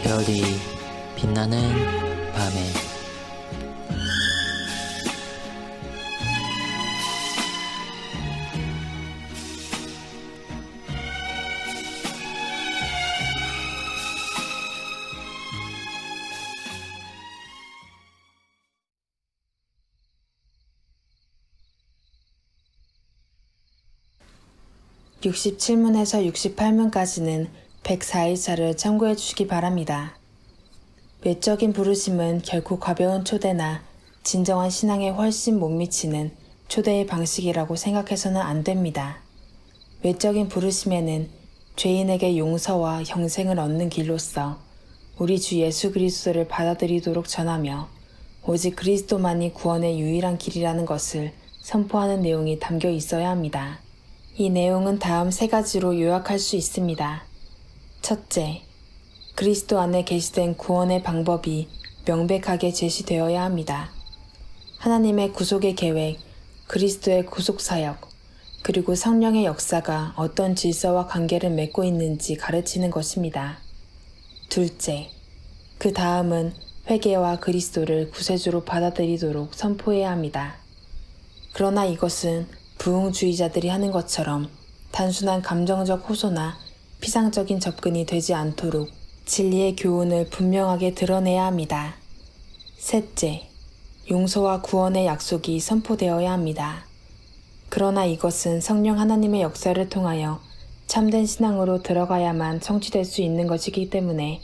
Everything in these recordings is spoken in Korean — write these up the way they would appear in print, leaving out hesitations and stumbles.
별이 빛나는 밤에 (67문에서 68문까지는 104일차를 참고해 주시기 바랍니다. 외적인 부르심은 결코 가벼운 초대나 진정한 신앙에 훨씬 못 미치는 초대의 방식이라고 생각해서는 안 됩니다. 외적인 부르심에는 죄인에게 용서와 영생을 얻는 길로서 우리 주 예수 그리스도를 받아들이도록 전하며 오직 그리스도만이 구원의 유일한 길이라는 것을 선포하는 내용이 담겨 있어야 합니다. 이 내용은 다음 3가지로 요약할 수 있습니다. 첫째, 그리스도 안에 계시된 구원의 방법이 명백하게 제시되어야 합니다. 하나님의 구속의 계획, 그리스도의 구속사역, 그리고 성령의 역사가 어떤 질서와 관계를 맺고 있는지 가르치는 것입니다. 둘째, 그 다음은 회개와 그리스도를 구세주로 받아들이도록 선포해야 합니다. 그러나 이것은 부흥주의자들이 하는 것처럼 단순한 감정적 호소나 피상적인 접근이 되지 않도록 진리의 교훈을 분명하게 드러내야 합니다. 셋째, 용서와 구원의 약속이 선포되어야 합니다. 그러나 이것은 성령 하나님의 역사를 통하여 참된 신앙으로 들어가야만 성취될 수 있는 것이기 때문에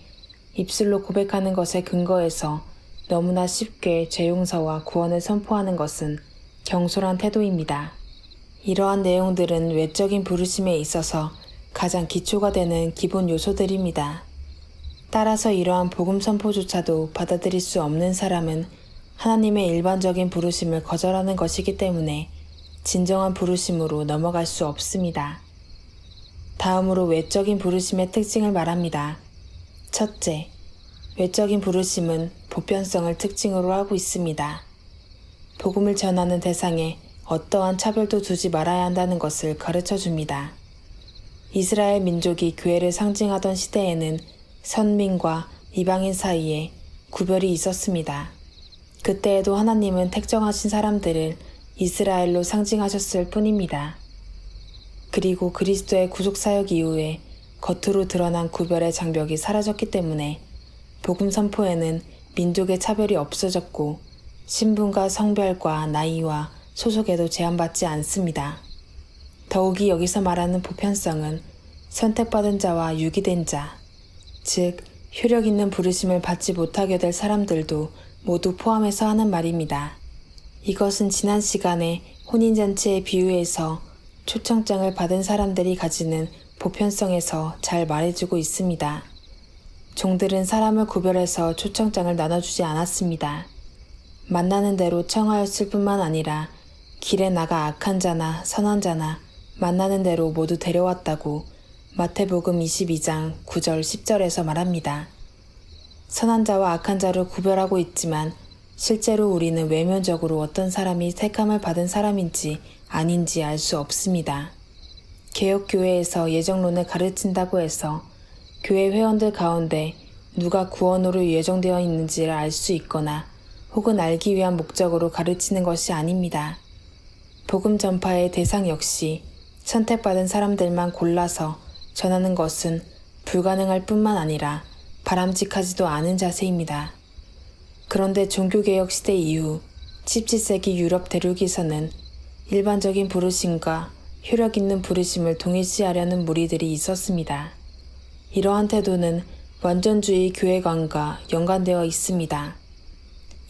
입술로 고백하는 것에 근거해서 너무나 쉽게 죄 용서와 구원을 선포하는 것은 경솔한 태도입니다. 이러한 내용들은 외적인 부르심에 있어서 가장 기초가 되는 기본 요소들입니다. 따라서 이러한 복음 선포조차도 받아들일 수 없는 사람은 하나님의 일반적인 부르심을 거절하는 것이기 때문에 진정한 부르심으로 넘어갈 수 없습니다. 다음으로 외적인 부르심의 특징을 말합니다. 첫째, 외적인 부르심은 보편성을 특징으로 하고 있습니다. 복음을 전하는 대상에 어떠한 차별도 두지 말아야 한다는 것을 가르쳐 줍니다. 이스라엘 민족이 교회를 상징하던 시대에는 선민과 이방인 사이에 구별이 있었습니다. 그때에도 하나님은 택정하신 사람들을 이스라엘로 상징하셨을 뿐입니다. 그리고 그리스도의 구속사역 이후에 겉으로 드러난 구별의 장벽이 사라졌기 때문에 복음 선포에는 민족의 차별이 없어졌고 신분과 성별과 나이와 소속에도 제한받지 않습니다. 더욱이 여기서 말하는 보편성은 선택받은 자와 유기된 자, 즉 효력 있는 부르심을 받지 못하게 될 사람들도 모두 포함해서 하는 말입니다. 이것은 지난 시간에 혼인잔치의 비유에서 초청장을 받은 사람들이 가지는 보편성에서 잘 말해주고 있습니다. 종들은 사람을 구별해서 초청장을 나눠주지 않았습니다. 만나는 대로 청하였을 뿐만 아니라 길에 나가 악한 자나 선한 자나 만나는 대로 모두 데려왔다고 마태복음 22장 9절 10절에서 말합니다. 선한 자와 악한 자를 구별하고 있지만 실제로 우리는 외면적으로 어떤 사람이 택함을 받은 사람인지 아닌지 알 수 없습니다. 개혁교회에서 예정론을 가르친다고 해서 교회 회원들 가운데 누가 구원으로 예정되어 있는지를 알 수 있거나 혹은 알기 위한 목적으로 가르치는 것이 아닙니다. 복음 전파의 대상 역시 선택받은 사람들만 골라서 전하는 것은 불가능할 뿐만 아니라 바람직하지도 않은 자세입니다. 그런데 종교개혁 시대 이후 17세기 유럽 대륙에서는 일반적인 부르심과 효력 있는 부르심을 동일시하려는 무리들이 있었습니다. 이러한 태도는 완전주의 교회관과 연관되어 있습니다.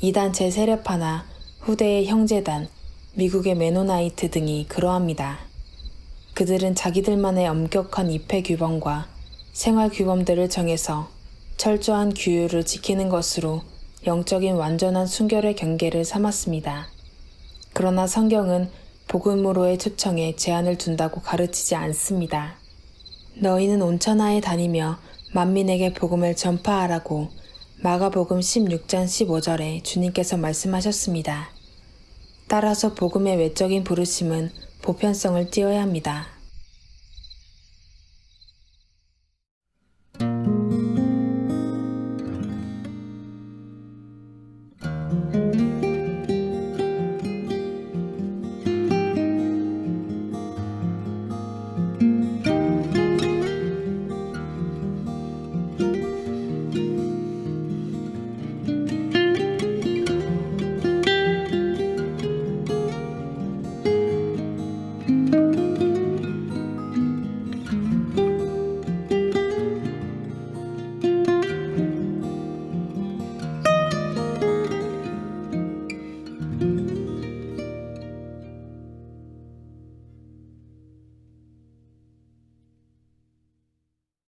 이단 제세례파나 후대의 형제단, 미국의 메노나이트 등이 그러합니다. 그들은 자기들만의 엄격한 입회 규범과 생활 규범들을 정해서 철저한 규율을 지키는 것으로 영적인 완전한 순결의 경계를 삼았습니다. 그러나 성경은 복음으로의 초청에 제한을 둔다고 가르치지 않습니다. 너희는 온 천하에 다니며 만민에게 복음을 전파하라고 마가복음 16장 15절에 주님께서 말씀하셨습니다. 따라서 복음의 외적인 부르심은 보편성을 띄어야 합니다. 네.